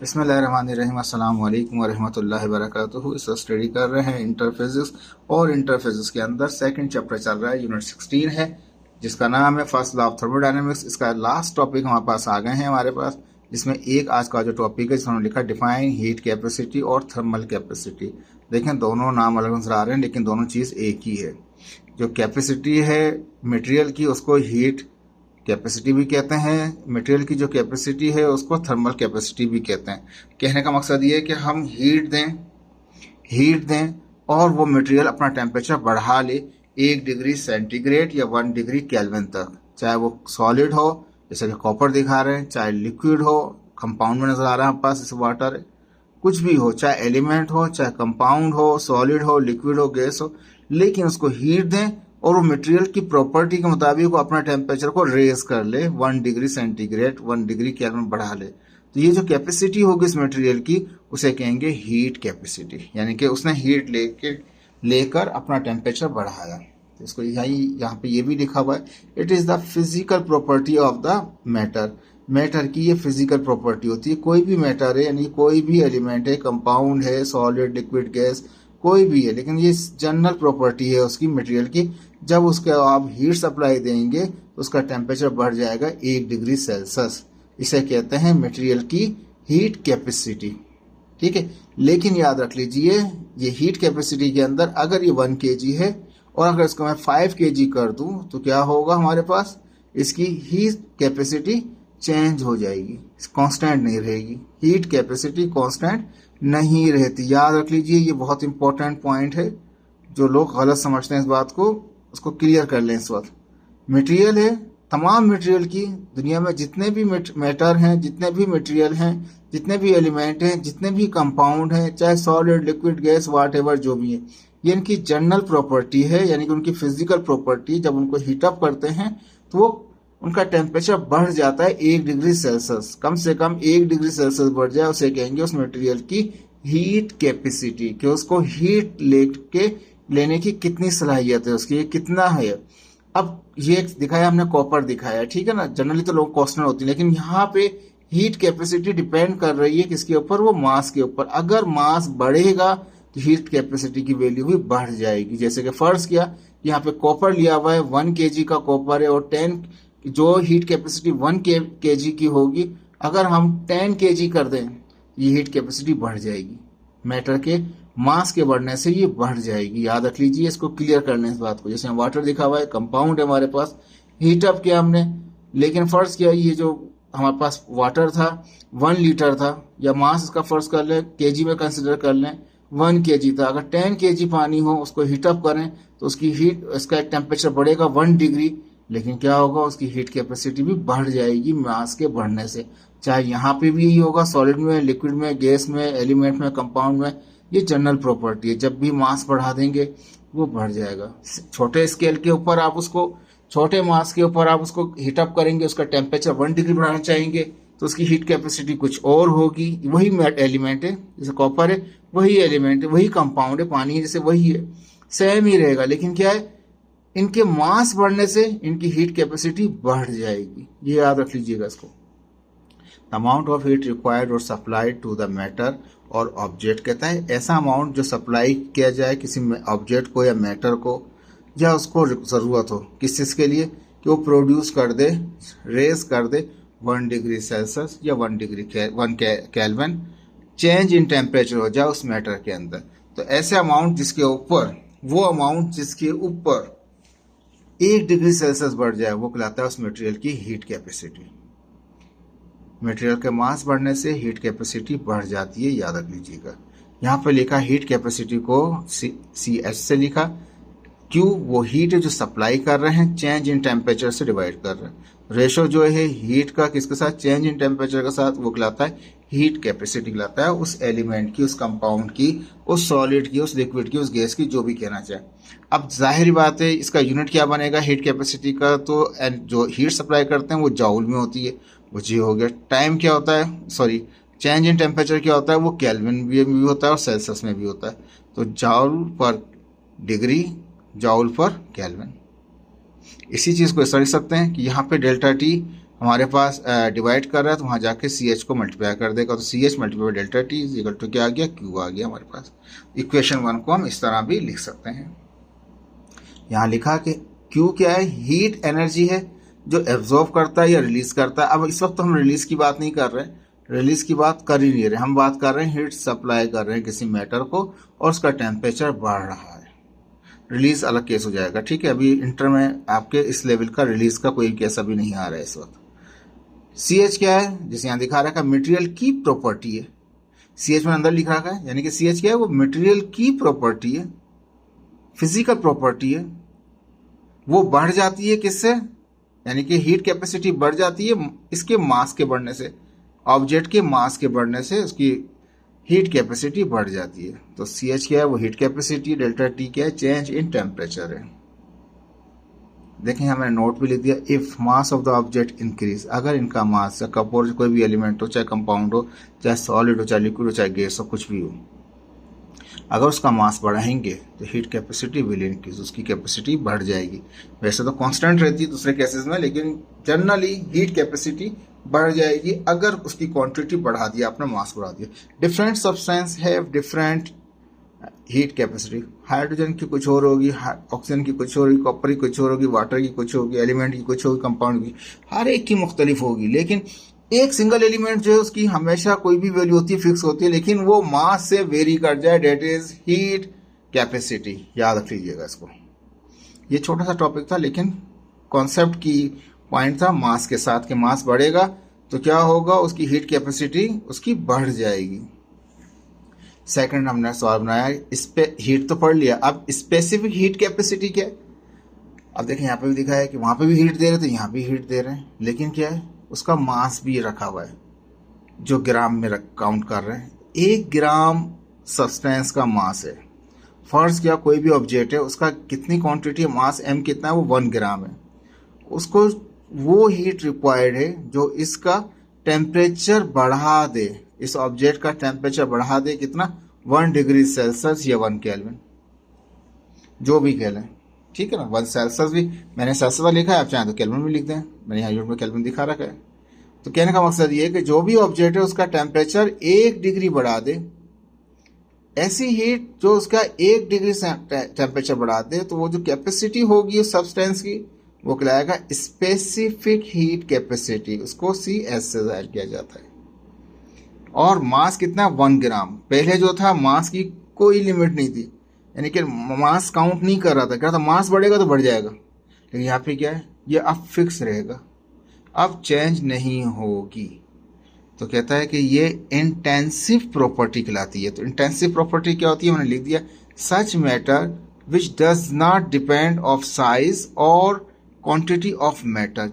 बिस्मिल्लाहिर्रहमानिर्रहीम अस्सलाम वालेकुम वरहमतुल्लाहि वबरकातुहू। इस स्टडी कर रहे हैं इंटरफेजेस और इंटरफेजेस के अंदर सेकंड चैप्टर चल रहा है, यूनिट 16 है जिसका नाम है फर्स्ट लॉ ऑफ थर्मोडायनेमिक्स। इसका लास्ट टॉपिक हमारे पास आ गए हैं हमारे पास, जिसमें एक आज का जो टॉपिक है जिसमें लिखा डिफाइन हीट कैपेसिटी और थर्मल कैपेसिटी। देखें दोनों नाम अलग नजर आ रहे हैं लेकिन दोनों चीज़ एक ही है। जो कैपेसिटी है मटेरियल की उसको हीट कैपेसिटी भी कहते हैं, मटेरियल की जो कैपेसिटी है उसको थर्मल कैपेसिटी भी कहते हैं। कहने का मकसद ये है कि हम हीट दें और वो मटेरियल अपना टेम्परेचर बढ़ा ले 1 डिग्री सेंटीग्रेड या 1 डिग्री केल्विन तक, चाहे वो सॉलिड हो जैसे कि कॉपर दिखा रहे हैं, चाहे लिक्विड हो, कंपाउंड में नजर आ रहा है हमारे पास जैसे वाटर, कुछ भी हो, चाहे एलिमेंट हो, चाहे कंपाउंड हो, सॉलिड हो, लिक्विड हो, गैस हो, लेकिन उसको हीट दें और वो मटेरियल की प्रॉपर्टी के मुताबिक वो अपना टेम्परेचर को रेज कर ले 1 डिग्री सेंटीग्रेड 1 डिग्री केल्विन बढ़ा ले। तो ये जो कैपेसिटी होगी इस मटेरियल की उसे कहेंगे हीट कैपेसिटी, यानी कि उसने हीट लेकर अपना टेम्परेचर बढ़ाया। तो इसको यहाँ पे ये भी लिखा हुआ है, it is the physical property of the matter. Matter की ये फिजिकल प्रॉपर्टी होती है, कोई भी मैटर है यानी कोई भी एलिमेंट है, कंपाउंड है, सॉलिड, लिक्विड, गैस, कोई भी है, लेकिन ये जनरल प्रॉपर्टी है उसकी मटेरियल की। जब उसके आप हीट सप्लाई देंगे तो उसका टेम्परेचर बढ़ जाएगा 1 डिग्री सेल्सियस। इसे कहते हैं मटेरियल की हीट कैपेसिटी, ठीक है। लेकिन याद रख लीजिए ये हीट कैपेसिटी के अंदर अगर ये 1 kg है और अगर इसको मैं 5 kg कर दूं तो क्या होगा, हमारे पास इसकी हीट कैपेसिटी चेंज हो जाएगी, कांस्टेंट नहीं रहेगी। हीट कैपेसिटी कांस्टेंट नहीं रहती, याद रख लीजिए, ये बहुत इंपॉर्टेंट पॉइंट है। जो लोग गलत समझते हैं इस बात को उसको क्लियर कर लें। इस वक्त मटेरियल है, तमाम मटेरियल की दुनिया में जितने भी मैटर हैं, जितने भी मटेरियल हैं, जितने भी एलिमेंट हैं, जितने भी कंपाउंड हैं, चाहे सॉलिड, लिक्विड, गैस, वाट एवर जो भी है, ये इनकी जनरल प्रॉपर्टी है, यानी कि उनकी फिजिकल प्रॉपर्टी। जब उनको हीटअप करते हैं तो वो उनका टेम्परेचर बढ़ जाता है 1 डिग्री सेल्सियस, कम से कम 1 डिग्री सेल्सियस बढ़ जाए, उसे कहेंगे उस मटेरियल की हीट कैपेसिटी, कि उसको हीट लेने की कितनी सलाहियत है, उसकी कितना है। अब ये दिखाया हमने, कॉपर दिखाया, ठीक है ना। जनरली तो लोग क्वेश्चन होती है, लेकिन यहाँ पे हीट कैपेसिटी डिपेंड कर रही है किसके ऊपर, वो मास के ऊपर। अगर मास बढ़ेगा तो हीट कैपेसिटी की वैल्यू भी बढ़ जाएगी। जैसे कि फर्ज किया यहाँ पे कॉपर लिया हुआ है, 1 kg का कॉपर है और 10 जो हीट कैपेसिटी 1 kg की होगी, अगर हम 10 kg कर दें ये हीट कैपेसिटी बढ़ जाएगी, मैटर के मास के बढ़ने से ये बढ़ जाएगी। याद रख लीजिए, इसको क्लियर करने इस बात को। जैसे वाटर दिखा हुआ है, कंपाउंड है हमारे पास, हीटअप किया हमने, लेकिन फर्ज किया ये जो हमारे पास वाटर था 1 लीटर था, या मास इसका फर्ज कर लें केजी में कंसिडर कर लें 1 kg था। अगर 10 kg पानी हो उसको हीटअप करें तो उसकी इसका टेम्परेचर बढ़ेगा 1 डिग्री, लेकिन क्या होगा, उसकी हीट कैपेसिटी भी बढ़ जाएगी मास के बढ़ने से। चाहे यहाँ पे भी यही होगा, सॉलिड में, लिक्विड में, गैस में, एलिमेंट में, कंपाउंड में, ये जनरल प्रॉपर्टी है। जब भी मास बढ़ा देंगे वो बढ़ जाएगा। छोटे स्केल के ऊपर आप उसको, छोटे मास के ऊपर आप उसको हीटअप करेंगे, उसका टेम्परेचर 1 डिग्री बढ़ाना चाहेंगे तो उसकी हीट कैपेसिटी कुछ और होगी। वही एलिमेंट है, जैसे कॉपर है वही एलिमेंट है, वही कंपाउंड है, पानी है जैसे वही है, सेम ही रहेगा, लेकिन क्या है, इनके मास बढ़ने से इनकी हीट कैपेसिटी बढ़ जाएगी। ये याद रख लीजिएगा इसको। अमाउंट ऑफ हीट रिक्वायर्ड और सप्लाइड टू द मैटर और ऑब्जेक्ट, कहता है ऐसा अमाउंट जो सप्लाई किया जाए किसी ऑब्जेक्ट को या मैटर को, या उसको ज़रूरत हो किस चीज़ के लिए, कि वो प्रोड्यूस कर दे, रेज कर दे 1 डिग्री सेल्सियस या 1 केल्विन चेंज इन टेम्परेचर हो जाए उस मैटर के अंदर। तो ऐसे अमाउंट जिसके ऊपर, वो अमाउंट जिसके ऊपर 1 डिग्री सेल्सियस बढ़ जाए वो कहलाता है उस मटेरियल की हीट कैपेसिटी। मटेरियल के मास बढ़ने से हीट कैपेसिटी बढ़ जाती है, याद रख लीजिएगा। यहाँ पे लिखा हीट कैपेसिटी को CH से लिखा, क्यों, वो हीट है जो सप्लाई कर रहे हैं, चेंज इन टेम्परेचर से डिवाइड कर रहे हैं। रेशो जो है हीट का किसके साथ, चेंज इन टेम्परेचर के साथ, वो कहलाता है हीट कैपेसिटी, कहलाता है उस एलिमेंट की, उस कंपाउंड की, उस सॉलिड की, उस लिक्विड की, उस गैस की, जो भी कहना चाहे। अब जाहिर बात है इसका यूनिट क्या बनेगा हीट कैपेसिटी का, तो जो हीट सप्लाई करते हैं वो जाउल में होती है, वो जी हो गया। टाइम क्या होता है, सॉरी, चेंज इन टेम्परेचर क्या होता है, वो केल्विन भी होता है और सेल्सियस में भी होता है। तो जाउल पर डिग्री, जाउल पर केल्विन। इसी चीज़ को समझ सकते हैं कि यहाँ पे डेल्टा टी हमारे पास डिवाइड कर रहा है तो वहाँ जाके CH को मल्टीप्लाई कर देगा, तो CH multiply delta T is equal to क्या आ गया, Q आ गया हमारे पास। इक्वेशन 1 को हम इस तरह भी लिख सकते हैं। यहाँ लिखा कि Q क्या है, हीट एनर्जी है जो एब्जॉर्ब करता है या रिलीज करता है। अब इस वक्त तो हम रिलीज की बात नहीं कर रहे, रिलीज की बात कर ही नहीं रहे, हम बात कर रहे हैं हीट सप्लाई कर रहे हैं किसी मैटर को और उसका टेम्परेचर बढ़ रहा है। रिलीज अलग केस हो जाएगा, ठीक है। अभी इंटर में आपके इस लेवल का रिलीज का कोई केस अभी नहीं आ रहा है इस वक्त। CH क्या है, जिसे यहाँ दिखा रखा है मटेरियल की प्रॉपर्टी है, CH में अंदर लिख रखा है, यानी कि CH क्या है, वो मटेरियल की प्रॉपर्टी है, फिजिकल प्रॉपर्टी है। वो बढ़ जाती है किससे, यानी कि हीट कैपेसिटी बढ़ जाती है इसके मास के बढ़ने से, ऑब्जेक्ट के मास के बढ़ने से उसकी हीट कैपेसिटी बढ़ जाती है। तो CH क्या है, वो हीट कैपेसिटी, डेल्टा टी क्या है, चेंज इन टेम्परेचर है। देखें यहाँ मैंने नोट भी लिख दिया, if mass of the object increase, अगर इनका मास, चाहे कपोर कोई भी एलिमेंट हो, चाहे कंपाउंड हो, चाहे सॉलिड हो, चाहे लिक्विड हो, चाहे गैस हो, कुछ भी हो, अगर उसका मास बढ़ाएंगे तो हीट कैपेसिटी विल इंक्रीज, उसकी कैपेसिटी बढ़ जाएगी। वैसे तो कांस्टेंट रहती है दूसरे केसेस में, लेकिन जनरली हीट कैपेसिटी बढ़ जाएगी अगर उसकी क्वांटिटी बढ़ा दिया आपने, मास बढ़ा दिया। Different substance have different heat capacity, hydrogen की कुछ और होगी, ऑक्सीजन की कुछ और होगी, कॉपर की कुछ और होगी, वाटर की कुछ होगी, एलिमेंट की कुछ होगी, कंपाउंड की, हर एक की मुख्तलिफ होगी। लेकिन एक सिंगल एलिमेंट जो है उसकी हमेशा कोई भी वैल्यू होती है, फिक्स होती है, लेकिन वो मास से वेरी कर जाए, डेट इज हीट कैपेसिटी। याद रख लीजिएगा इसको, ये छोटा सा टॉपिक था लेकिन कॉन्सेप्ट की पॉइंट था, मास के साथ के मास बढ़ेगा तो क्या होगा, उसकी हीट कैपेसिटी उसकी बढ़ जाएगी। सेकंड हमने सवाल बनाया, इस पे हीट तो पढ़ लिया, अब स्पेसिफिक हीट कैपेसिटी क्या है। अब देखें यहाँ पे भी दिखा है कि वहां पे भी हीट दे रहे हैं तो यहाँ भी हीट दे रहे हैं, लेकिन क्या है, उसका मास भी रखा हुआ है जो ग्राम में काउंट कर रहे हैं। 1 ग्राम सब्सटेंस का मास है, फर्ज किया कोई भी ऑब्जेक्ट है, उसका कितनी क्वांटिटी है, मास m कितना है, वो 1 ग्राम है, उसको वो हीट रिक्वायर्ड है जो इसका टेम्परेचर बढ़ा दे, इस ऑब्जेक्ट का टेम्परेचर बढ़ा दे, कितना, 1 डिग्री सेल्सियस या 1 केल्विन, जो भी कह लें, ठीक है ना। 1 सेल्सियस भी मैंने सेल्सियस लिखा है, आप चाहें तो केल्विन भी लिख दें, मैंने यहाँ यूनिट में केल्विन दिखा रखा है। तो कहने का मकसद ये है कि जो भी ऑब्जेक्ट है उसका टेम्परेचर 1 डिग्री बढ़ा दे, ऐसी हीट जो उसका 1 डिग्री टेम्परेचर बढ़ा दे, तो वो जो कैपेसिटी होगी उस सब्सटेंस की, वो कहलाएगा स्पेसिफिक हीट कैपेसिटी, उसको CS से जाहिर किया जाता है। और मास कितना, 1 ग्राम। पहले जो था मास की कोई लिमिट नहीं थी, यानी कि मास काउंट नहीं कर रहा था, कह रहा था मास बढ़ेगा तो बढ़ जाएगा, लेकिन यहाँ पे क्या है, ये अब फिक्स रहेगा, अब चेंज नहीं होगी। तो कहता है कि ये इंटेंसिव प्रॉपर्टी कहलाती है। तो इंटेंसिव प्रॉपर्टी क्या होती है, मैंने लिख दिया, सच matter which does not depend of size और क्वांटिटी ऑफ मैटर,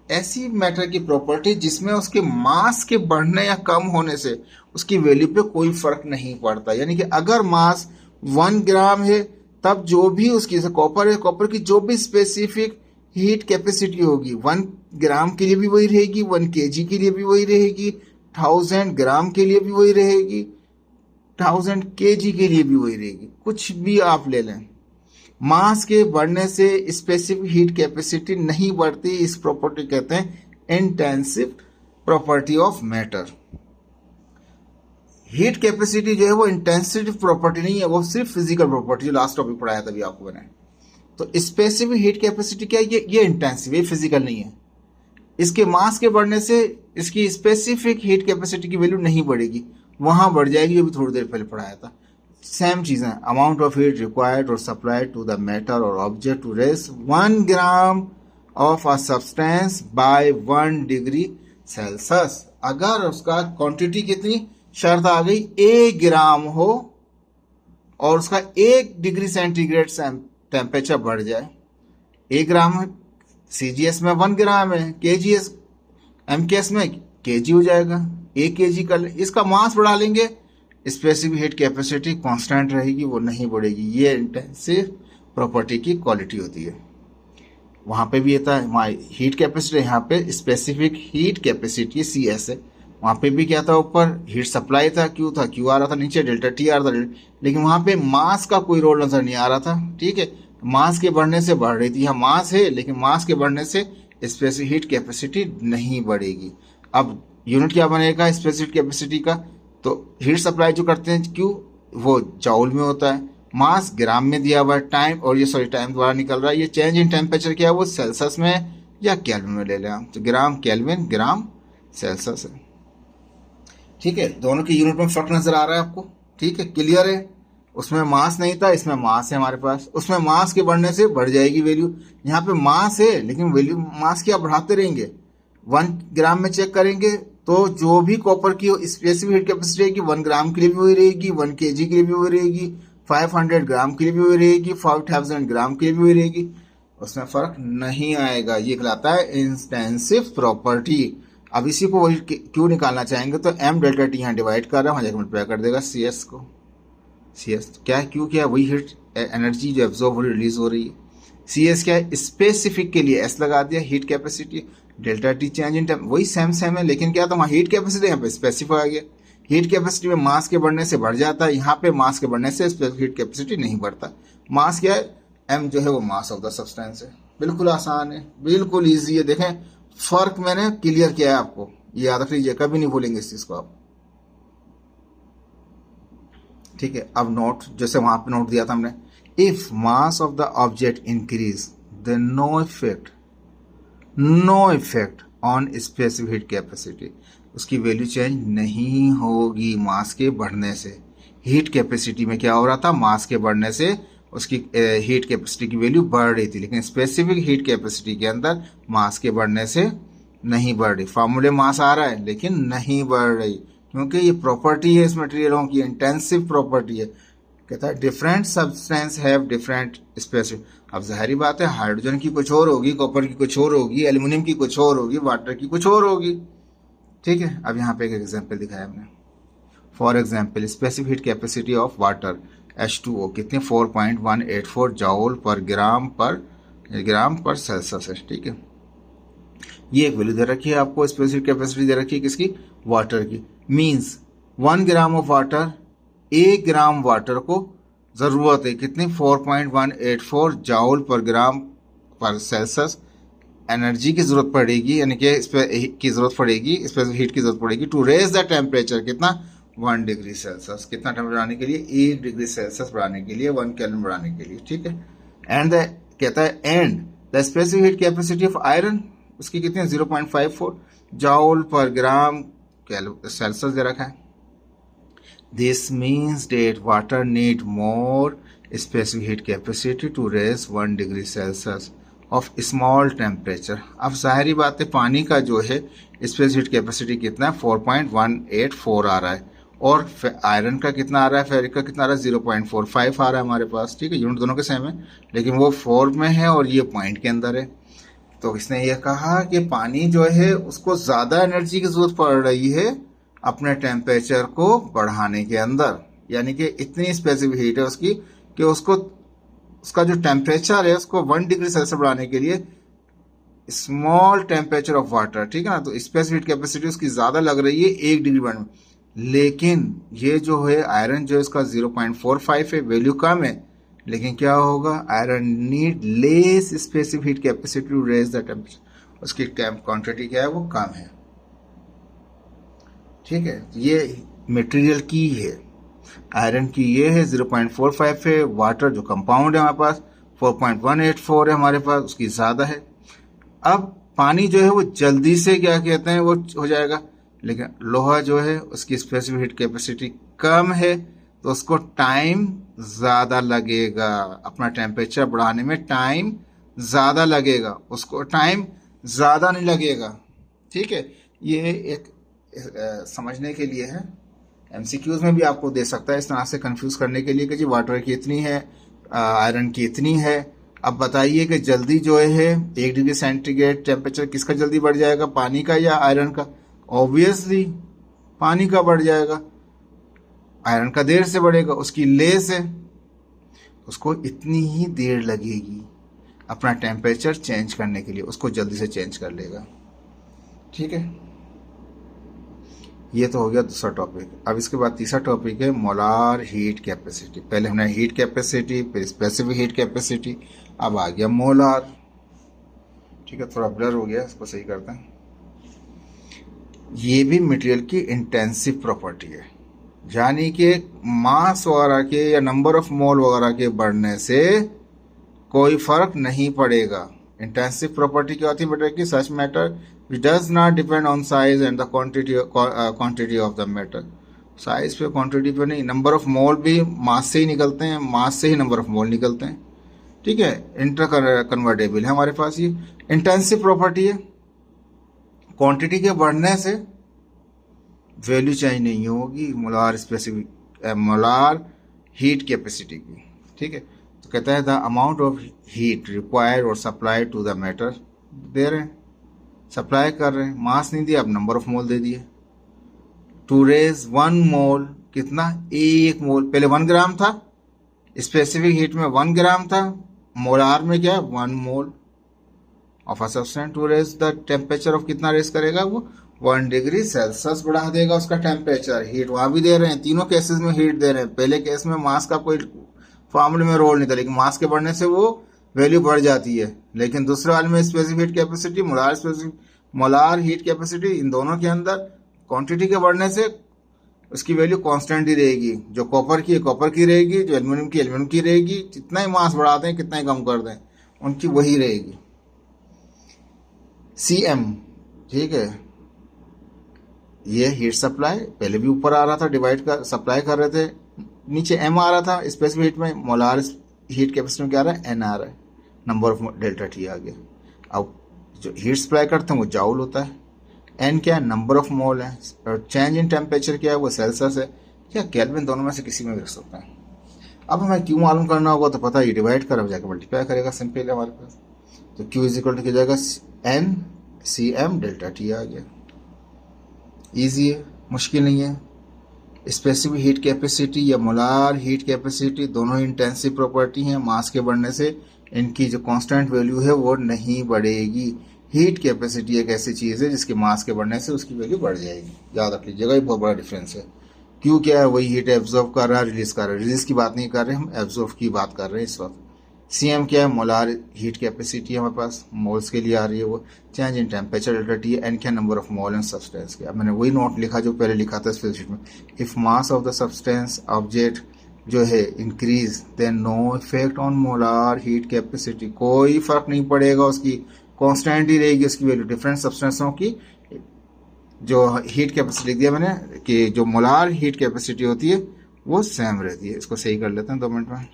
ऐसी मैटर की प्रॉपर्टी जिसमें उसके मास के बढ़ने या कम होने से उसकी वैल्यू पे कोई फर्क नहीं पड़ता। यानी कि अगर मास 1 ग्राम है तब जो भी उसकी, कॉपर है, कॉपर की जो भी स्पेसिफिक हीट कैपेसिटी होगी 1 ग्राम के लिए भी वही रहेगी, 1 kg के लिए भी वही रहेगी, 1000 ग्राम के लिए भी वही रहेगी, 1000 kg के लिए भी वही रहेगी, कुछ भी आप ले लें। मास के बढ़ने से स्पेसिफिक हीट कैपेसिटी नहीं बढ़ती, इस प्रॉपर्टी कहते हैं intensive property of matter. Heat capacity जो है वो इंटेंसिव प्रॉपर्टी नहीं है, वो सिर्फ फिजिकल प्रॉपर्टी, जो लास्ट टॉपिक पढ़ाया था अभी आपको मैंने। तो स्पेसिफिक हीट कैपेसिटी क्या है, ये इंटेंसिव, ये फिजिकल नहीं है। इसके मास के बढ़ने से इसकी स्पेसिफिक हीट कैपेसिटी की वैल्यू नहीं बढ़ेगी, वहां बढ़ जाएगी, ये भी थोड़ी देर पहले पढ़ाया था। सेम चीजें, अमाउंट ऑफ हीट रिक्वायर्ड और सप्लाइड टू द मैटर और object to raise 1 gram of a substance by 1 degree Celsius. अगर उसका क्वांटिटी कितनी, शर्त आ गई 1 ग्राम हो और उसका 1 डिग्री सेंटीग्रेड टेम्परेचर बढ़ जाए। 1 ग्राम है, CGS में 1 ग्राम है, KGS MKS में kg हो जाएगा, 1 kg कर, इसका मास बढ़ा लेंगे, स्पेसिफिक हीट कैपेसिटी कांस्टेंट रहेगी, वो नहीं बढ़ेगी। ये इंटेंसिव प्रॉपर्टी की क्वालिटी होती है। वहां पे भी ये था, हीट कैपेसिटी, यहाँ पे स्पेसिफिक हीट कैपेसिटी CS है, वहां पे भी क्या था, ऊपर हीट सप्लाई था, Q था, Q आ रहा था, नीचे डेल्टा T आ रहा था, लेकिन वहां पे मास का कोई रोल नजर नहीं आ रहा था, ठीक है। मास के बढ़ने से बढ़ रही थी, यहाँ मास है लेकिन मास के बढ़ने से स्पेसिफिक हीट कैपेसिटी नहीं बढ़ेगी। अब यूनिट क्या बनेगा स्पेसिफिक कैपेसिटी का, तो हीट सप्लाई जो करते हैं क्यों, वो जॉउल में होता है, मास ग्राम में दिया हुआ है, टाइम और ये सॉरी टाइम द्वारा निकल रहा है, ये चेंज इन टेम्परेचर क्या है वो सेल्सियस में या केल्विन में ले लें हम, तो ग्राम केल्विन ग्राम सेल्सियस है। ठीक है, दोनों की यूनिट में फर्क नजर आ रहा है आपको, ठीक है, क्लियर है। उसमें मास नहीं था, इसमें मास है हमारे पास, उसमें मास के बढ़ने से बढ़ जाएगी वैल्यू, यहाँ पे मास है लेकिन वैल्यू मास की आप बढ़ाते रहेंगे। 1 ग्राम में चेक करेंगे तो जो भी कॉपर की स्पेसिफिक हीट कैपेसिटी रहेगी 1 ग्राम के लिए भी वही रहेगी, 1 kg के लिए भी वही रहेगी, 500 ग्राम के लिए भी वही रहेगी, 5000 ग्राम के लिए भी वही रहेगी, उसमें फर्क नहीं आएगा। ये कहलाता है इंस्टेंसिव प्रॉपर्टी। अब इसी को वही क्यों निकालना चाहेंगे तो एम डेल्टा टी यहाँ डिवाइड कर रहा है, वहाँ जाकर मल्टीप्लाई कर देगा सी एस को। सी एस क्या है, क्यों क्या है, वही हीट एनर्जी जो एब्जॉर्ब हो रही रिलीज हो रही है। सी एस क्या है, स्पेसिफिक के लिए एस लगा दिया, heat capacity, delta T change in time, वही सेम है, लेकिन क्या तो वहाँ हीट कैपेसिटी यहाँ पे स्पेसिफिक आ गया। हीट कैपेसिटी में मास के बढ़ने से बढ़ जाता है, यहाँ पे मास के बढ़ने से स्पेसिफिक हीट कैपेसिटी नहीं बढ़ता। मास क्या है, एम जो है वो मास ऑफ द सब्सटेंस है। बिल्कुल आसान है, बिल्कुल ईजी है। देखें फर्क मैंने क्लियर किया है आपको, ये याद रख लीजिए, कभी नहीं भूलेंगे इस चीज को आप। ठीक है, अब नोट, जैसे वहां पे नोट दिया था हमने, if mass of the object increase then no effect on specific heat capacity, उसकी वैल्यू चेंज नहीं होगी मास के बढ़ने से। हीट कैपेसिटी में क्या हो रहा था, मास के बढ़ने से उसकी हीट कैपेसिटी की वैल्यू बढ़ रही थी, लेकिन स्पेसिफिक हीट कैपेसिटी के अंदर मास के बढ़ने से नहीं बढ़ रही। फॉर्मूले मास आ रहा है लेकिन नहीं बढ़ रही, क्योंकि ये प्रॉपर्टी है इस मटेरियलों की, इंटेंसिव प्रॉपर्टी है। कहता है different substance have different specific. अब जाहिर बात है हाइड्रोजन की कुछ और होगी, कॉपर की कुछ और होगी, एल्यूमिनियम की कुछ और होगी, वाटर की कुछ और होगी। ठीक है, अब यहाँ पे एक एग्जाम्पल दिखाया हमने। For example specific heat capacity of water H2O कितने 4.184 जॉल पर ग्राम पर सेल्सियस है। ठीक है, ये एक वैल्यू दे रखी है आपको, स्पेसिफिक कैपेसिटी दे रखी है किसकी, वाटर की। Means 1 gram of water, 1 gram water को जरूरत है कितनी 4.184 जॉल पर ग्राम पर सेल्सियस एनर्जी की जरूरत पड़ेगी, यानी कि की जरूरत पड़ेगी, स्पेसिफिक हीट की जरूरत पड़ेगी टू रेज द टेम्परेचर कितना 1 डिग्री सेल्सियस, कितना टेम्परेचर बढ़ाने के लिए 1 डिग्री सेल्सियस बढ़ाने के लिए, 1 केल्विन बढ़ाने के लिए। ठीक है, एंड कहता है and the specific heat capacity of iron, उसकी कितनी है 0.54 जॉल पर ग्राम सेल्सियस दे रखा है। This means that water need more specific heat capacity to raise 1 degree Celsius of small temperature. अब जाहिर बात है पानी का जो है स्पेसिफिक हीट कैपेसिटी कितना है 4.184 आ रहा है, और आयरन का कितना आ रहा है, फेरिक का कितना आ रहा है 0.45 आ रहा है हमारे पास। ठीक है, यूनिट दोनों के सेम है, लेकिन वो 4 में है और ये पॉइंट के अंदर है। तो इसने ये कहा कि पानी जो है उसको ज़्यादा एनर्जी की जरूरत पड़ रही है अपने टेम्परेचर को बढ़ाने के अंदर, यानी कि इतनी स्पेसिफिक हीट है उसकी कि उसका जो टेम्परेचर है उसको 1 डिग्री सेल्सियस बढ़ाने के लिए स्मॉल टेम्परेचर ऑफ वाटर, ठीक है ना, तो स्पेसिफिक कैपेसिटी उसकी ज़्यादा लग रही है 1 डिग्री बढ़ने में। लेकिन ये जो है आयरन जो है इसका 0.45 है, वैल्यू कम है, लेकिन क्या होगा iron need less specific heat capacity to raise the temperature, उसकी क्वांटिटी क्या है वो कम है। ठीक है, ये मटेरियल की है, आयरन की ये है 0.45 है, वाटर जो कंपाउंड है हमारे पास 4.184 है हमारे पास, उसकी ज़्यादा है। अब पानी जो है वो जल्दी से क्या कहते हैं वो हो जाएगा, लेकिन लोहा जो है उसकी स्पेसिफिक हीट कैपेसिटी कम है, तो उसको टाइम ज़्यादा लगेगा, अपना टेम्परेचर बढ़ाने में टाइम ज़्यादा लगेगा, उसको टाइम ज़्यादा नहीं लगेगा। ठीक है, ये एक समझने के लिए है, एमसीक्यूज में भी आपको दे सकता है इस तरह से कंफ्यूज करने के लिए कि जी वाटर की इतनी है, आयरन की इतनी है। अब बताइए कि जल्दी जो है 1 डिग्री सेंटीग्रेड टेम्परेचर किसका जल्दी बढ़ जाएगा, पानी का या आयरन का? ऑब्वियसली पानी का बढ़ जाएगा, आयरन का देर से बढ़ेगा, उसकी लेस है, उसको इतनी ही देर लगेगी अपना टेम्परेचर चेंज करने के लिए, उसको जल्दी से चेंज कर लेगा। ठीक है, ये तो हो गया दूसरा टॉपिक। अब इसके बाद तीसरा टॉपिक है मोलार हीट कैपेसिटी। पहले हमने हीट कैपेसिटी, फिर स्पेसिफिक हीट कैपेसिटी, अब आ गया मोलार। ठीक है, थोड़ा ब्लर हो गया, इसको सही करते हैं। ये भी मटेरियल की इंटेंसिव प्रॉपर्टी है, यानी कि मास वगैरह के या नंबर ऑफ मोल वगैरह के बढ़ने से कोई फर्क नहीं पड़ेगा। इंटेंसिव प्रॉपर्टी क्या होती है मटेरियल की? सच matter which does not depend on size and the quantity of the matter. Size पे क्वांटिटी पे नहीं, नंबर ऑफ मोल भी मास से ही निकलते हैं, मास से ही नंबर ऑफ मोल निकलते हैं। ठीक है, इंटर कन्वर्टेबल है हमारे पास। ये इंटेंसिव प्रॉपर्टी है, क्वांटिटी के बढ़ने से वैल्यू चेंज नहीं होगी molar specific molar heat capacity की। ठीक है, तो कहता है the amount of heat required और सप्लाई टू द मैटर, दे रहे हैं, सप्लाई कर रहे हैं, मास नहीं दिया, अब नंबर ऑफ मोल दे दिए। टू रेज 1 मोल, कितना? 1 मोल। पहले 1 ग्राम था, स्पेसिफिक हीट में 1 ग्राम था, मोलार में क्या? 1 mole of a substance. To raise the temperature of, कितना रेज करेगा वो? 1 डिग्री सेल्सियस बढ़ा देगा उसका टेम्परेचर। हीट वहां भी दे रहे हैं, तीनों केसेस में हीट दे रहे हैं। पहले केस में मास का कोई फॉर्मूले में रोल नहीं था, लेकिन मास के बढ़ने से वो वैल्यू बढ़ जाती है। लेकिन दूसरे वाले में specific heat capacity, molar heat capacity, इन दोनों के अंदर क्वांटिटी के बढ़ने से उसकी वैल्यू कांस्टेंट ही रहेगी। जो कॉपर की है कॉपर की रहेगी, जो एल्यूमिनियम की एल्यूमिनियम की रहेगी। जितना ही मास बढ़ा दें, कितना ही कम कर दें, उनकी वही रहेगी। CM, ठीक है, ये हीट सप्लाई पहले भी ऊपर आ रहा था, डिवाइड कर सप्लाई कर रहे थे, नीचे M आ रहा था स्पेसिफिक हीट में। मोलार हीट कैपेसिटी में क्या आ रहा है? N आ रहा है, नंबर ऑफ डेल्टा T आ गया। अब जो हीट सप्लाई करते हैं वो जाउल होता है, N क्या है? नंबर ऑफ मोल है, और चेंज इन टेम्परेचर क्या है? वो सेल्सियस है, क्या केल्विन, दोनों में से किसी में भी रख सकते हैं। अब हमें क्यू मालूम करना होगा तो पता ही, डिवाइड कर अब जाकर मल्टीप्लाई करेगा, सिंपल है हमारे पास। तो Q इज इक्वल टू क्या जाएगा? N CM डेल्टा T आ गया। ईजी है, मुश्किल नहीं है। स्पेसिफिक हीट कैपेसिटी या मोलार हीट कैपेसिटी दोनों ही इंटेंसिव प्रॉपर्टी हैं। मास के बढ़ने से इनकी जो कांस्टेंट वैल्यू है वो नहीं बढ़ेगी। हीट कैपेसिटी एक ऐसी चीज़ है जिसके मास के बढ़ने से उसकी वैल्यू बढ़ जाएगी, याद रख लीजिएगा, ये बहुत बड़ा डिफरेंस है। क्यों क्या है? वही हीट एब्जॉर्व कर रहा है, रिलीज कर रहा है। रिलीज की बात नहीं कर रहे हम, एब्जॉर्व की बात कर रहे हैं इस वक्त। CM क्या है? मोलार हीट कैपेसिटी है हमारे पास, मोल्स के लिए आ रही है वो। Change in temperature delta T, N क्या? Number of mole and substance के। अब मैंने वही नोट लिखा जो पहले लिखा था स्प्रेडशीट में। If mass of the substance object जो है increase, then no effect on molar heat capacity, कोई फर्क नहीं पड़ेगा, उसकी कांस्टेंट ही रहेगी उसकी वैल्यू। डिफरेंट सब्सटेंसों की जो हीट कैपेसिटी लिख दिया मैंने कि जो मोलार हीट कैपेसिटी होती है वो सेम रहती है। इसको सही कर लेते हैं 2 मिनट में।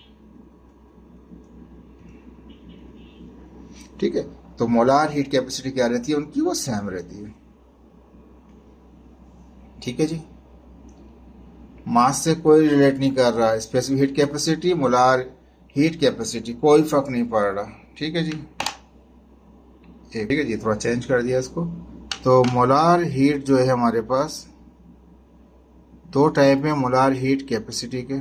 ठीक है, तो मोलार हीट कैपेसिटी क्या रहती है उनकी? वो सेम रहती है। ठीक है जी, मास से कोई रिलेट नहीं कर रहा। Specific heat capacity, molar heat capacity, कोई फर्क नहीं पड़ रहा। ठीक है जी, ठीक है जी, थोड़ा चेंज कर दिया इसको। तो मोलार हीट जो है हमारे पास 2 टाइप है मोलार हीट कैपेसिटी के।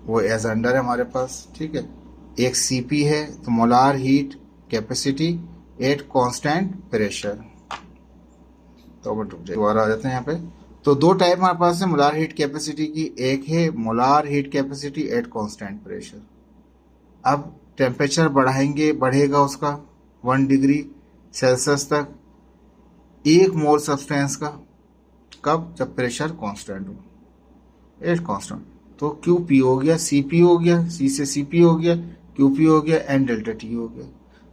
वो एज अंडर है हमारे पास। ठीक है, एक CP है, तो molar heat capacity at constant pressure. तो दोबारा आ जाते हैं यहाँ पे। तो 2 टाइप हमारे पास है मोलार हीट कैपेसिटी की। एक है molar heat capacity at constant pressure. अब टेम्परेचर बढ़ाएंगे, बढ़ेगा उसका 1 डिग्री सेल्सियस तक 1 मोल सब्सटेंस का। कब? जब प्रेशर कांस्टेंट हो, एट कांस्टेंट। तो QP हो गया, CP हो गया, C से CP हो गया, QP हो गया, N डेल्टा T हो गया।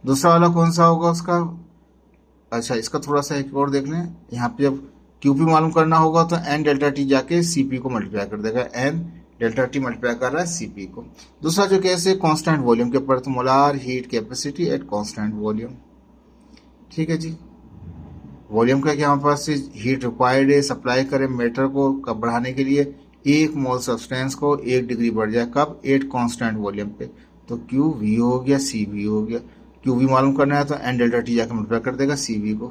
दूसरा वाला कौन सा होगा उसका? अच्छा, इसका थोड़ा सा एक और देख लें। यहाँ पे जब QP मालूम करना होगा तो N डेल्टा T जाके CP को मल्टीप्लाई कर देगा। N डेल्टा T मल्टीप्लाई कर रहा है CP को। दूसरा जो केस है कांस्टेंट वॉल्यूम के ऊपर, तो molar heat capacity at constant volume. ठीक है जी, वॉल्यूम का क्या हमारे पास हीट रिक्वायर्ड है सप्लाई करें मैटर को कब बढ़ाने के लिए? 1 मोल सब्सटेंस को 1 डिग्री बढ़ जाए, कब? एट कांस्टेंट वॉल्यूम पे। तो QV हो गया, CV हो गया। QV मालूम करना है तो N डेल्टा T जाकर मल्टीप्लाई कर देगा CV को।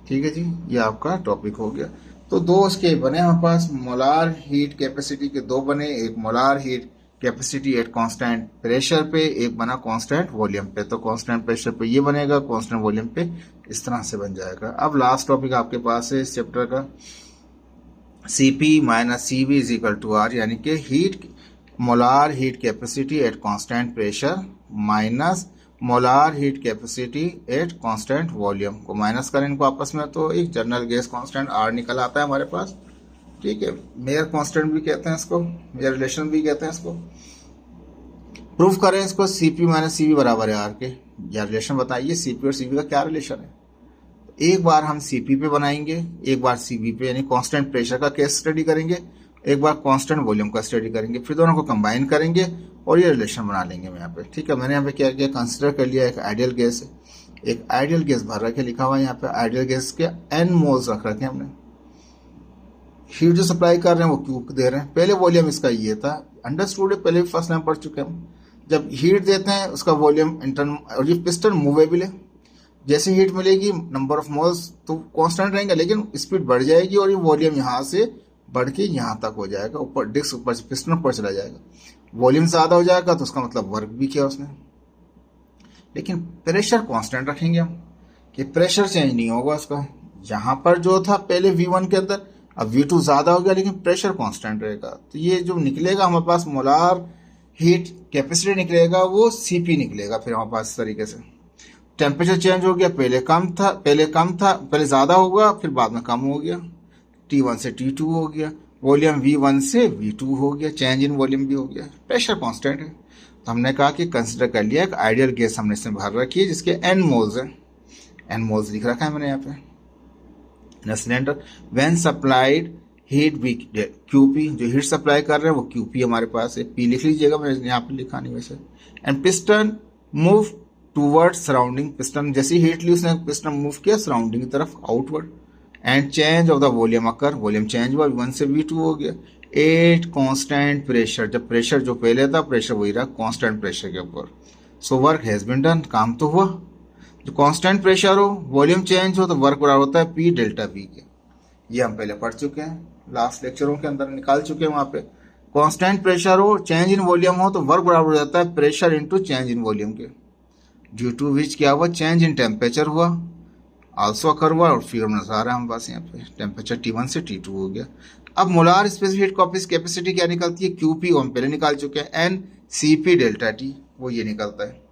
ठीक है जी, ये आपका टॉपिक हो गया। तो 2 उसके बने हमारे पास, मोलार हीट कैपेसिटी के 2 बने। एक molar heat capacity at constant pressure पे, एक बना कांस्टेंट वॉल्यूम पे। तो कांस्टेंट प्रेशर पे ये बनेगा, कांस्टेंट वॉल्यूम पे इस तरह से बन जाएगा। अब लास्ट टॉपिक आपके पास है इस चैप्टर का, CP minus CV is equal to R, यानी कि heat molar heat capacity at constant pressure minus molar heat capacity at constant volume को माइनस करें इनको आपस में तो एक जनरल गैस कांस्टेंट आर निकल आता है हमारे पास। ठीक है, मेयर कांस्टेंट भी कहते हैं इसको, मेयर रिलेशन भी कहते हैं इसको। प्रूफ करें इसको, सीपी माइनस सीवी बराबर है आर के। या रिलेशन बताइए सीपी और सीवी का क्या रिलेशन है। एक बार हम सीपी पे बनाएंगे, एक बार सीवी पे, यानी कांस्टेंट प्रेशर का केस स्टडी करेंगे, एक बार कांस्टेंट वॉल्यूम का स्टडी करेंगे, फिर दोनों को कंबाइन करेंगे और ये रिलेशन बना लेंगे यहाँ पे। ठीक है, मैंने यहाँ पे क्या किया, कंसिडर कर लिया एक आइडियल गैस है, एक आइडियल गैस भर रखे, लिखा हुआ है यहाँ पे आइडियल गैस के n मोल्स रख रखे हमने। हीट जो सप्लाई कर रहे हैं वो क्यू दे रहे हैं। पहले वॉल्यूम इसका ये था, अंडरस्टूड है, पहले भी फर्स्ट टाइम पढ़ चुके हैं हम। जब हीट देते हैं उसका वॉल्यूम इंटरन, और ये पिस्टन मूवेबल है, जैसे हीट मिलेगी नंबर ऑफ मोल्स तो कांस्टेंट रहेंगे, लेकिन स्पीड बढ़ जाएगी और ये वॉल्यूम यहाँ से बढ़ के यहाँ तक हो जाएगा, ऊपर डिस्क ऊपर से पिस्टन ऊपर चला जाएगा। वॉल्यूम ज़्यादा हो जाएगा तो उसका मतलब वर्क भी किया उसने, लेकिन प्रेशर कांस्टेंट रखेंगे हम कि प्रेशर चेंज नहीं होगा उसका। यहाँ पर जो था पहले V1 के अंदर, अब V2 ज़्यादा हो गया लेकिन प्रेशर कांस्टेंट रहेगा। तो ये जो निकलेगा हमारे पास मोलार हीट कैपेसिटी निकलेगा वो CP निकलेगा फिर हमारे पास इस तरीके से। टेम्परेचर चेंज हो गया, पहले कम था, पहले ज़्यादा होगा फिर बाद में कम हो गया, T1 से T2 हो गया, वॉल्यूम V1 से V2 हो गया, चेंज इन वॉल्यूम भी हो गया, प्रेशर कांस्टेंट है। तो हमने कहा कि कंसिडर कर लिया एक आइडियल गैस हमने इसमें भर रखी है जिसके n मोल्स हैं, n मोल्स लिख रखा है मैंने यहाँ पे। सिलेंडर व्हेन सप्लाइड हीट भी QP, जो हीट सप्लाई कर रहे हैं वो QP हमारे पास है, P लिख लीजिएगा, मैंने यहाँ पे लिखा नहीं वैसे। And piston move toward surrounding, piston जैसी हीट ली उसने पिस्टन मूव किया सराउंडिंग की तरफ outward. And change of the volume occur, volume change हुआ, V1 से V2 हो गया। एट कांस्टेंट प्रेशर, जब प्रेशर जो पहले था प्रेशर वही रहा कांस्टेंट प्रेशर के ऊपर। So work has been done, काम तो हुआ। जो कांस्टेंट प्रेशर हो वॉल्यूम चेंज हो तो वर्क बराबर होता है P डेल्टा V के। ये हम पहले पढ़ चुके हैं, लास्ट लेक्चरों के अंदर निकाल चुके हैं। वहाँ पे कांस्टेंट प्रेशर हो चेंज इन वॉल्यूम हो तो वर्क बराबर हो जाता है pressure into change in volume के। ड्यू टू विच क्या हुआ, चेंज इन टेम्परेचर हुआ, आल्सो अकर हुआ, और फिगर नजर आ रहा है हमारे पास यहाँ पे टेम्परेचर T1 से T2 हो गया। अब मोलार स्पेसिफिक हीट कैपेसिटी क्या निकलती है, QP हम पहले निकाल चुके हैं, N CP डेल्टा T वो ये निकलता है।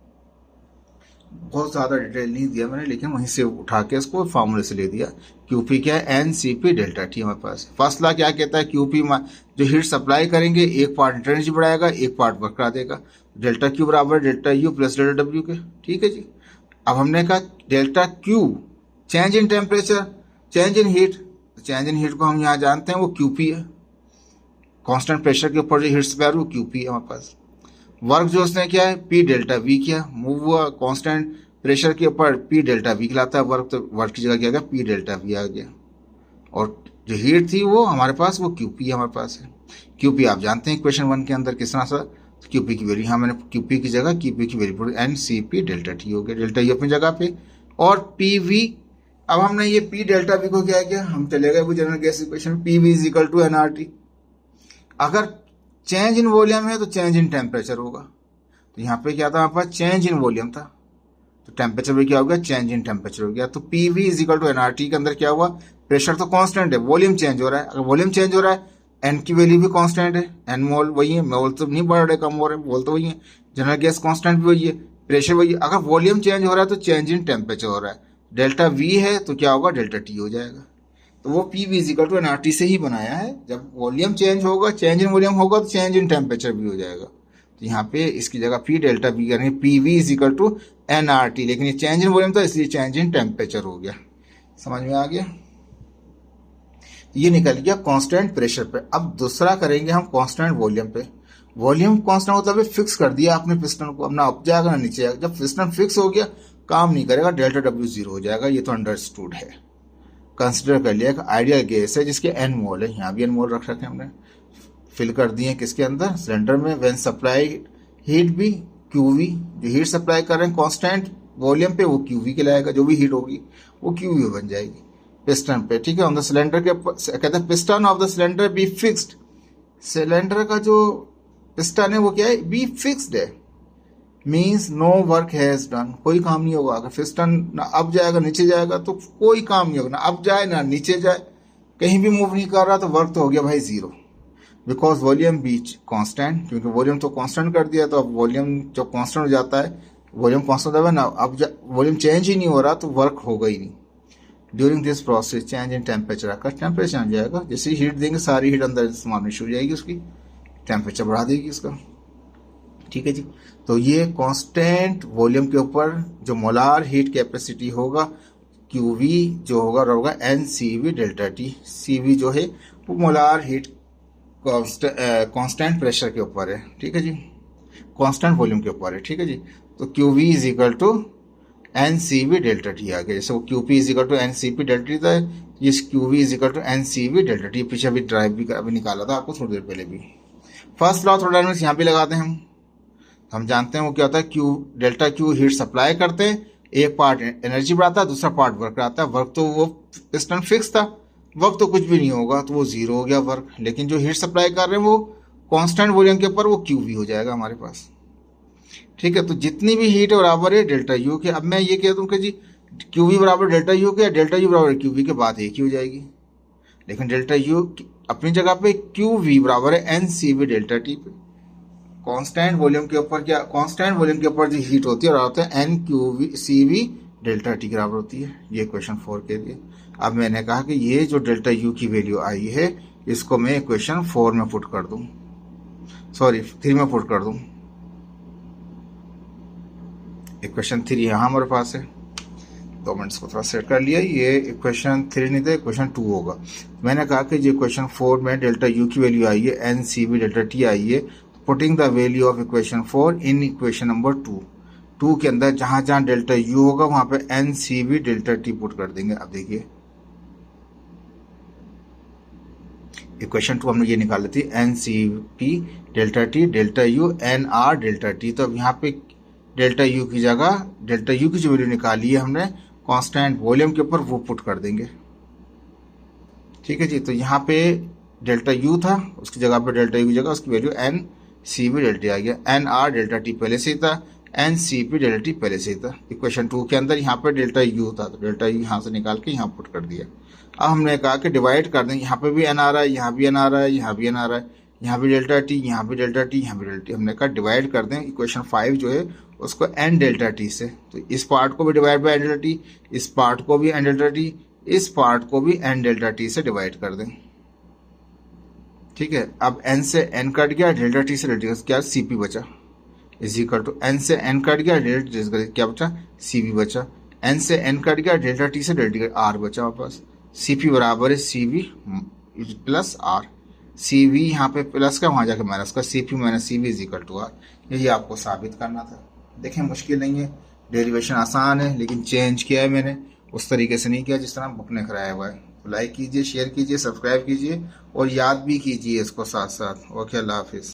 बहुत ज़्यादा डिटेल नहीं दिया मैंने, लेकिन वहीं से उठा के इसको फार्मूले से ले दिया। QP क्या है, N CP डेल्टा T हमारे पास। फर्स्ट लॉ क्या कहता है, QP जो हीट सप्लाई करेंगे एक पार्ट एनर्जी बढ़ाएगा एक पार्ट वर्क करा देगा, डेल्टा Q बराबर delta U plus delta W के। ठीक है जी, अब हमने कहा delta Q change in temperature, change in heat, change in heat को हम यहाँ जानते हैं वो QP है, कांस्टेंट प्रेशर के ऊपर जो हीट सप्लाई वो QP है हमारे पास। वर्क जो उसने किया है P डेल्टा V किया, मूव हुआ कांस्टेंट प्रेशर के ऊपर P डेल्टा V कहलाता है वर्क, तो वर्क की जगह क्या गया P डेल्टा V आ गया। और जो हीट थी वो हमारे पास वो QP हमारे पास है। QP आप जानते हैं क्वेश्चन 1 के अंदर किस तरह से QP की वैल्यू, हाँ मैंने QP की जगह QP की value N CP delta T हो गया, डेल्टा U अपनी जगह पे और PV। अब हमने ये P डेल्टा V को क्या किया, हम चले गए वो general gas equation PV is equal to nRT। अगर चेंज इन वॉल्यूम है तो चेंज इन टेम्परेचर होगा, तो यहाँ पे क्या था हमारे पास चेंज इन वॉल्यूम था तो टेम्परेचर भी क्या हो गया, चेंज इन टेम्परेचर हो गया। तो PV is equal to nRT के अंदर क्या हुआ, प्रेशर तो कांस्टेंट है, वॉल्यूम चेंज हो रहा है। अगर वॉल्यूम चेंज हो रहा है N की वैल्यू भी कांस्टेंट है, N मोल वही है, मोल तो नहीं बढ़ रहे कम हो रहे, मोल तो वही है, जनरल गैस कांस्टेंट भी वही है, प्रेशर वही है। अगर वॉल्यूम चेंज हो रहा है तो चेंज इन टेम्परेचर हो रहा है, डेल्टा V है तो क्या होगा डेल्टा T हो जाएगा। तो वो PV is equal to nRT से ही बनाया है, जब वॉल्यूम चेंज होगा चेंज इन वॉल्यूम होगा तो चेंज इन टेम्परेचर भी हो जाएगा। तो यहाँ पे इसकी जगह P डेल्टा V करेंगे, PV is equal to nRT, लेकिन ये चेंज इन वॉल्यूम था इसलिए चेंज इन टेम्परेचर हो गया। समझ में आ गया, ये निकल गया कांस्टेंट प्रेशर पे। अब दूसरा करेंगे हम कांस्टेंट वॉल्यूम पे। वॉल्यूम कांस्टेंट मतलब फिक्स कर दिया आपने पिस्टन को, अपना अप जाएगा ना नीचे जाएगा। जब पिस्टन फिक्स हो गया काम नहीं करेगा, डेल्टा W 0 हो जाएगा, ये तो अंडरस्टूड है। कंसिडर कर लिया एक आइडियल गैस है जिसके N मोल है, यहाँ भी N मोल रख रखे हमने, फिल कर दिए किसके अंदर, सिलेंडर में। व्हेन सप्लाई हीट भी QV, जो हीट सप्लाई कर रहे हैं कांस्टेंट वॉल्यूम पे वो QV कहलाएगा, जो भी हीट होगी वो QV बन जाएगी पिस्टन पे। ठीक है, ऑन द सिलेंडर के कहते हैं piston of the cylinder be fixed, cylinder का जो पिस्टन है वो क्या है, बी फिक्स्ड है, means no work has done, कोई काम नहीं होगा। अगर पिस्टन ना अप जाएगा नीचे जाएगा तो कोई काम नहीं होगा, ना अप जाए ना नीचे जाए, कहीं भी मूव नहीं कर रहा तो वर्क तो हो गया भाई 0। बिकॉज वॉल्यूम बी कांस्टेंट, क्योंकि वॉल्यूम तो कांस्टेंट कर दिया, तो अब वॉल्यूम जब कांस्टेंट हो जाता है, वॉल्यूम कांस्टेंट होगा ना, अब जब वॉल्यूम चेंज ही नहीं हो रहा तो वर्क होगा ही नहीं। During this process change in temperature आकर टेम्परेचर आ जाएगा, जैसे ही हीट देंगे सारी हीट अंदर समानी शुरू हो जाएगी, उसकी टेम्परेचर बढ़ा देगी इसका। ठीक है जी। तो ये कांस्टेंट वॉल्यूम के ऊपर जो मोलार हीट कैपेसिटी होगा QV जो होगा NCV डेल्टा T। CV जो है वो मोलार हीट कांस्टेंट प्रेशर के ऊपर है। ठीक है जी, कांस्टेंट वॉल्यूम के ऊपर है। ठीक है जी। तो QV is equal to NCV delta T आ गया। जैसे वो QP is equal to NCP delta T था, ये QV is equal to NCV delta T। पीछे अभी ड्राइव भी अभी निकाला था आपको थोड़ी देर पहले भी। फर्स्ट लॉ थर्मोडायनामिक्स यहाँ पे लगाते हैं हम जानते हैं वो क्या होता है, Q delta Q heat supply करते हैं, एक पार्ट एनर्जी बढ़ाता है, दूसरा पार्ट वर्क कराता है। वर्क तो वो पिस्टन फिक्स था, वर्क तो कुछ भी नहीं होगा, तो वो जीरो हो गया वर्क। लेकिन जो हीट सप्लाई कर रहे हैं वो कांस्टेंट वॉल्यूम के ऊपर वो QV हो जाएगा हमारे पास। ठीक है, तो जितनी भी हीट बराबर है डेल्टा U के। अब मैं ये कह दूं कि जी QV बराबर डेल्टा U के या डेल्टा U बराबर QV के, बात एक ही हो जाएगी। लेकिन डेल्टा U अपनी जगह पे, QV बराबर है NCV डेल्टा T पे। कांस्टेंट वॉल्यूम के ऊपर क्या, कांस्टेंट वॉल्यूम के ऊपर जो हीट होती है और होता है NCV डेल्टा T के बराबर होती है। ये क्वेश्चन 4 के लिए। अब मैंने कहा कि ये जो डेल्टा U की वैल्यू आई है इसको मैं इक्वेशन 4 में पुट कर दूं, सॉरी 3 में पुट कर दूं। इक्वेशन 3 यहाँ हमारे पास है, 2 मिनट्स को थोड़ा सेट कर लिया। ये इक्वेशन 3 नहीं था, इक्वेशन 2 होगा। मैंने कहा कि जो इक्वेशन 4 में डेल्टा U की वैल्यू आई है, NCV डेल्टा T आई है, putting the value of equation 4 in equation number 2 के अंदर जहां जहां डेल्टा U होगा वहां पे NCV डेल्टा T पुट कर देंगे। अब देखिए इक्वेशन 2 हमने ये निकाल ली थी, NCP delta T delta U NR delta T। तो अब यहाँ पे डेल्टा U की जगह डेल्टा U की जो वैल्यू निकाली है हमने कांस्टेंट वॉल्यूम के ऊपर, वो पुट कर देंगे। ठीक है जी। तो यहाँ पे डेल्टा U था, उसकी जगह पे डेल्टा U की जगह उसकी वैल्यू NCV डेल्टा आ गया। NR डेल्टा T पहले से ही था, NCP डेल्टा T पहले से ही था। इक्वेशन 2 के अंदर यहाँ पे डेल्टा U था, तो डेल्टा U यहाँ से निकाल के यहाँ पुट कर दिया। अब हमने कहा कि डिवाइड कर दें, यहाँ पे भी N आ रहा है, यहाँ भी N आ रहा है, यहाँ भी N आ रहा है, यहाँ भी डेल्टा T, यहाँ भी डेल्टा T, यहाँ भी डेल्टा T। हमने कहा डिवाइड कर दें इक्वेशन 5 जो है उसको N डेल्टा T से। तो इस पार्ट को भी divide by N delta T, इस पार्ट को भी N डेल्टा T, इस पार्ट को भी N डेल्टा T से डिवाइड कर दें। ठीक है, अब N से N कट गया, डेल्टा T से डेल्टा क्या, CP बचा, इज इक्वल टू N से N कट गया, डेल्टा T से क्या बचा, CV बचा। N से N कट गया, डेल्टा T से डेल्टा R बचा हमारे पास। CP बराबर है CV प्लस R। CV यहाँ पे प्लस का, वहां जाके माइनस का, CP minus CV is equal to R। यही आपको साबित करना था। देखें मुश्किल नहीं है, डेरिवेशन आसान है, लेकिन चेंज किया है मैंने, उस तरीके से नहीं किया जिस तरह बुक ने कराया हुआ है। तो लाइक कीजिए, शेयर कीजिए, सब्सक्राइब कीजिए और याद भी कीजिए इसको साथ साथ। ओके, अल्लाह हाफिज़।